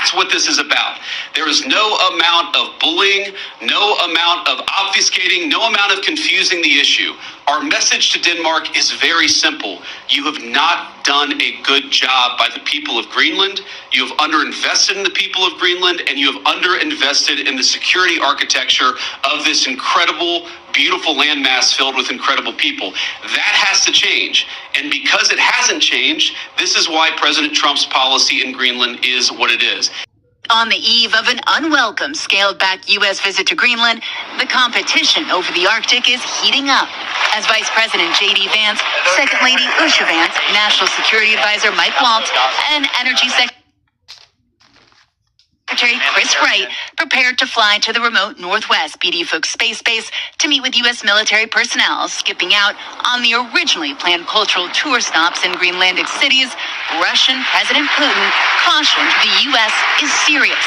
That's what this is about. There is no amount of bullying, no amount of obfuscating, no amount of confusing the issue. Our message to Denmark is very simple. You have not done a good job by the people of Greenland. You have underinvested in the people of Greenland, and you have underinvested in the security architecture of this incredible, beautiful landmass filled with incredible people. That has to change. And because it hasn't changed, this is why President Trump's policy in Greenland is what it is. On the eve of an unwelcome, scaled-back U.S. visit to Greenland, the competition over the Arctic is heating up. As Vice President J.D. Vance, Second Lady Usha Vance, National Security Advisor Mike Waltz, and Energy Secretary Chris Wright prepared to fly to the remote Northwest BD Fuchs Space Base to meet with U.S. military personnel, skipping out on the originally planned cultural tour stops in Greenlandic cities. Russian President Putin cautioned the U.S. is serious.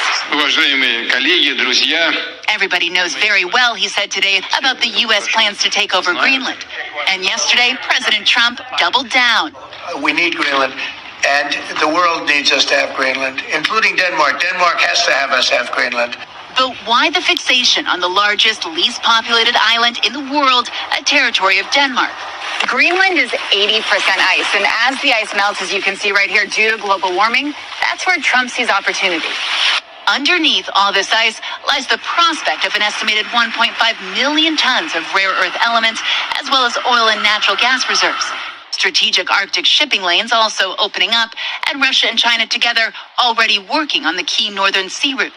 Everybody knows very well, he said today, about the U.S. plans to take over Greenland. And yesterday, President Trump doubled down. We need Greenland. And the world needs us to have Greenland, including Denmark. Denmark has to have us have Greenland. But why the fixation on the largest, least populated island in the world, a territory of Denmark? Greenland is 80% ice, and as the ice melts, as you can see right here, due to global warming, that's where Trump sees opportunity. Underneath all this ice lies the prospect of an estimated 1.5 million tons of rare earth elements, as well as oil and natural gas reserves. Strategic Arctic shipping lanes also opening up, and Russia and China together already working on the key northern sea route.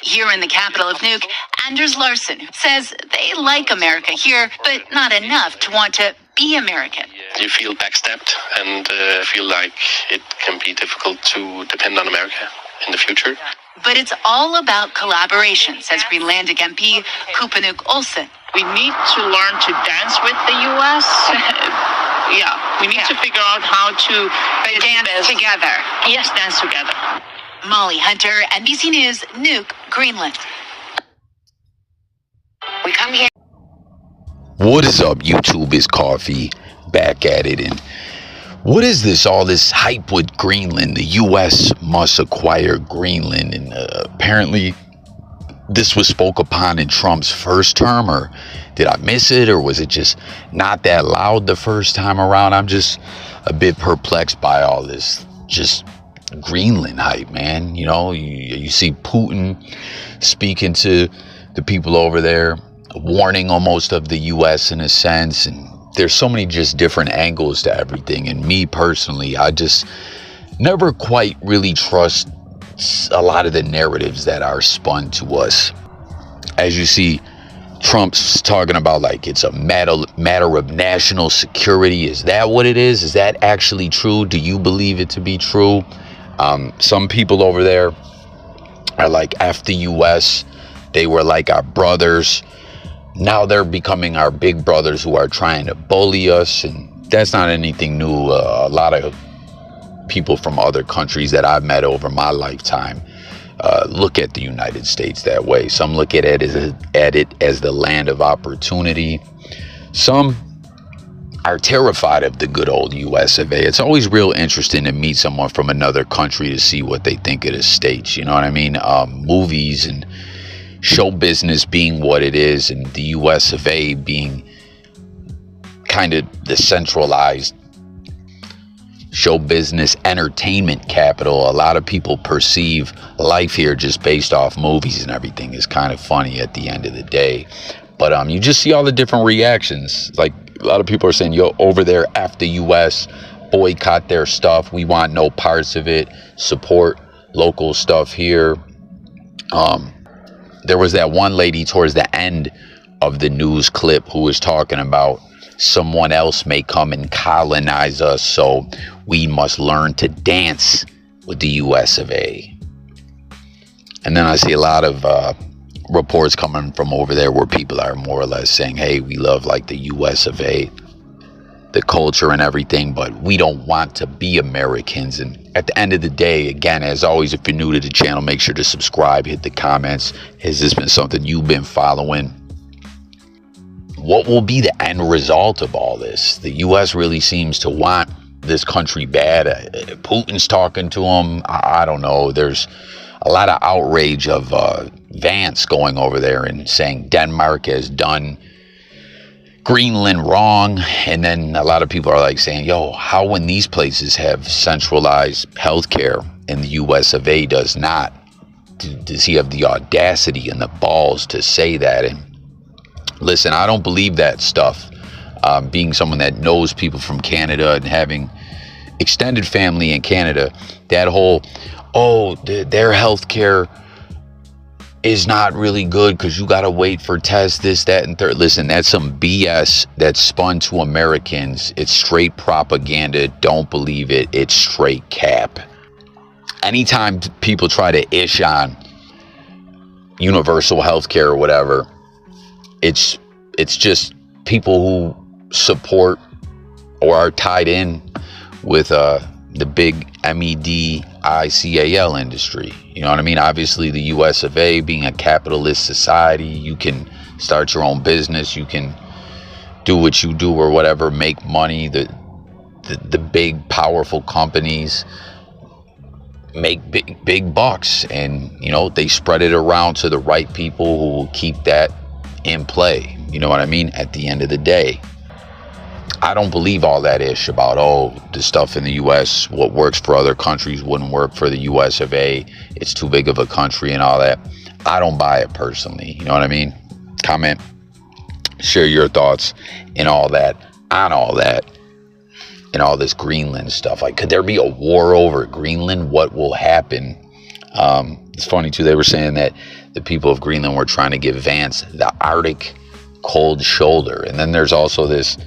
Here in the capital of Nuuk, Anders Larsen says they like America here, but not enough to want to be American. You feel backstabbed and feel like it can be difficult to depend on America in the future. But it's all about collaboration, says Greenlandic MP Kupanuk Olsen. We need to learn to dance with the U.S. We need to figure out how to dance together. Yes, dance together. Molly Hunter, NBC News, Nuuk, Greenland. We come here. What is up, YouTube? It's Coffee back at it. And what is this, all this hype with Greenland? The U.S. must acquire Greenland. And apparently this was spoke upon in Trump's first term, or did I miss it, or was it just not that loud the first time around? I'm just a bit perplexed by all this just Greenland hype, man. You know, you see Putin speaking to the people over there, warning almost of the U.S. in a sense, and there's so many just different angles to everything. And me personally, I just never quite really trust a lot of the narratives that are spun to us. As you see, Trump's talking about like it's a matter of national security. Is that what it is? Is that actually true? Do you believe it to be true? Some people over there are like, F the U.S. They were like our brothers. Now they're becoming our big brothers who are trying to bully us. And that's not anything new. A lot of people from other countries that I've met over my lifetime look at the United States that way. Some look at it as the land of opportunity. Some are terrified of the good old US of A. It's always real interesting to meet someone from another country to see what they think of the States. You know what I mean? Movies and show business being what it is, and the US of A being kind of the centralized show business entertainment capital. A lot of people perceive life here just based off movies and everything. Is kind of funny at the end of the day. But you just see all the different reactions. Like a lot of people are saying, yo, over there, F the US, boycott their stuff. We want no parts of it. Support local stuff here. There was that one lady towards the end of the news clip who was talking about someone else may come and colonize us, so we must learn to dance with the US of A. And then I see a lot of reports coming from over there where people are more or less saying, hey, we love like the US of A, the culture and everything, but we don't want to be Americans. And at the end of the day, again, as always, if you're new to the channel, make sure to subscribe, hit the comments. Has this been something you've been following? What will be the end result of all this? The US really seems to want this country bad. Putin's talking to them. I don't know. There's a lot of outrage of Vance going over there and saying Denmark has done Greenland wrong. And then a lot of people are like saying, yo, how when these places have centralized healthcare and the US of A does not? Does he have the audacity and the balls to say that? And listen, I don't believe that stuff. Being someone that knows people from Canada and having extended family in Canada, that whole, their healthcare is not really good because you got to wait for tests, this, that, and third. Listen, that's some BS that's spun to Americans. It's straight propaganda. Don't believe it. It's straight cap. Anytime people try to ish on universal healthcare or whatever, it's just people who support or are tied in with the big MEDICAL industry. You know what I mean? Obviously, the US of A, being a capitalist society, you can start your own business, you can do what you do or whatever, make money. The big, powerful companies make big bucks, and you know, they spread it around to the right people who will keep that in play. You know what I mean? At the end of the day, I don't believe all that ish about, the stuff in the US, what works for other countries wouldn't work for the US of A, it's too big of a country and all that. I don't buy it personally. You know what I mean? Comment, share your thoughts and all that, on all that, and all this Greenland stuff. Like, could there be a war over Greenland? What will happen? It's funny too, they were saying that the people of Greenland were trying to give Vance the Arctic cold shoulder. And then there's also this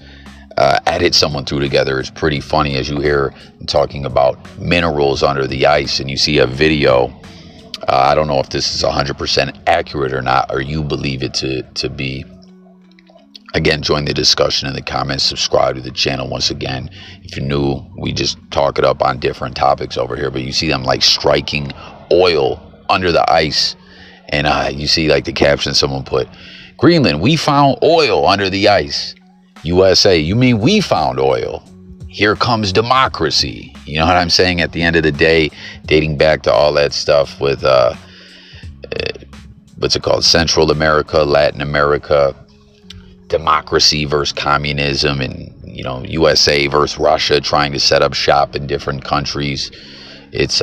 edit someone threw together. It's pretty funny as you hear talking about minerals under the ice, and you see a video. I don't know if this is 100% accurate or not, or you believe it to be. Again, join the discussion in the comments, subscribe to the channel. Once again, if you're new, we just talk it up on different topics over here, but you see them like striking oil under the ice, and you see like the caption someone put, Greenland, we found oil under the ice. USA, you mean we found oil? Here comes democracy. You know what I'm saying? At the end of the day, dating back to all that stuff with what's it called, Central America, Latin America, democracy versus communism, and you know, USA versus Russia trying to set up shop in different countries. It's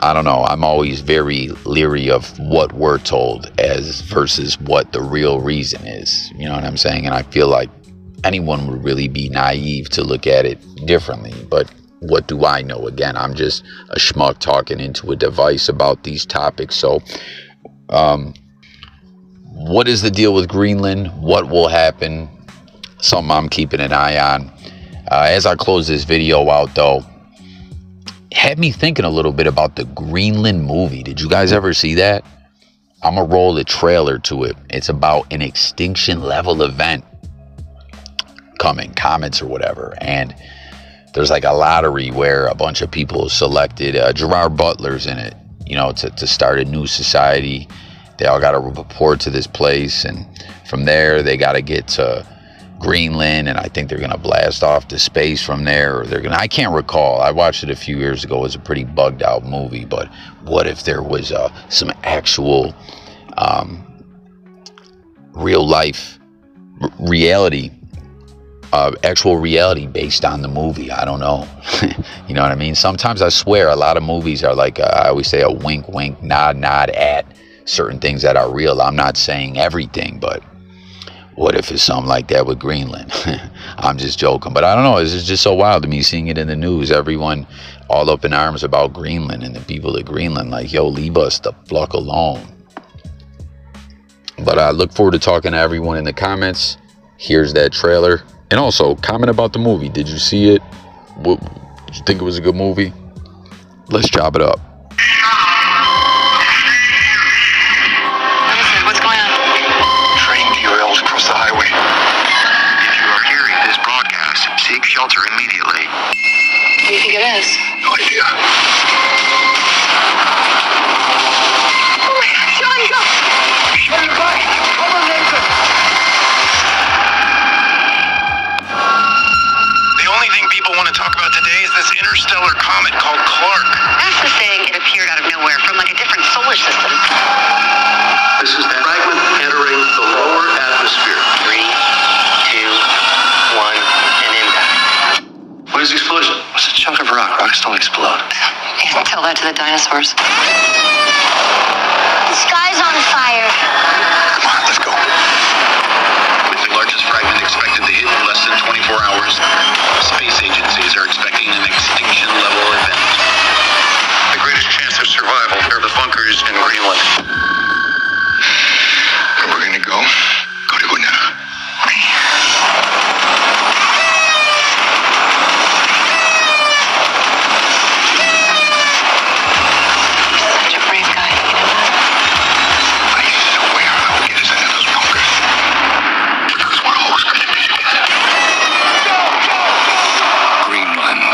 I don't know, I'm always very leery of what we're told as versus what the real reason is. You know what I'm saying? And I feel like anyone would really be naive to look at it differently. But what do I know? Again, I'm just a schmuck talking into a device about these topics. So what is the deal with Greenland? What will happen? Something I'm keeping an eye on. As I close this video out though, had me thinking a little bit about the Greenland movie. Did you guys ever see that? I'm gonna roll the trailer to it. It's about an extinction level event coming, comets or whatever, and there's like a lottery where a bunch of people selected. Gerard Butler's in it, you know, to start a new society. They all got to report to this place, and from there they got to get to Greenland, and I think they're gonna blast off to space from there, or they're gonna, I can't recall, I watched it a few years ago. It was a pretty bugged out movie. But what if there was some actual real life reality, actual reality based on the movie? I don't know. You know what I mean? Sometimes I swear a lot of movies are like I always say, a wink wink, nod nod at certain things that are real. I'm not saying everything, but what if it's something like that with Greenland? I'm just joking. But I don't know. This is just so wild to me seeing it in the news. Everyone all up in arms about Greenland, and the people of Greenland like, yo, leave us the fuck alone. But I look forward to talking to everyone in the comments. Here's that trailer. And also, comment about the movie. Did you see it? Did you think it was a good movie? Let's chop it up. Seek shelter immediately. What do you think it is? No idea. Oh my God, Johnny, go! Stand by! Cover Nathan! The only thing people want to talk about today is this interstellar comet called Clark. NASA saying it Tell that to the dinosaurs. The sky's on fire. Come on, let's go. With the largest fragment expected to hit in less than 24 hours, space agencies are expecting an extinction-level event. The greatest chance of survival are the bunkers in Greenland.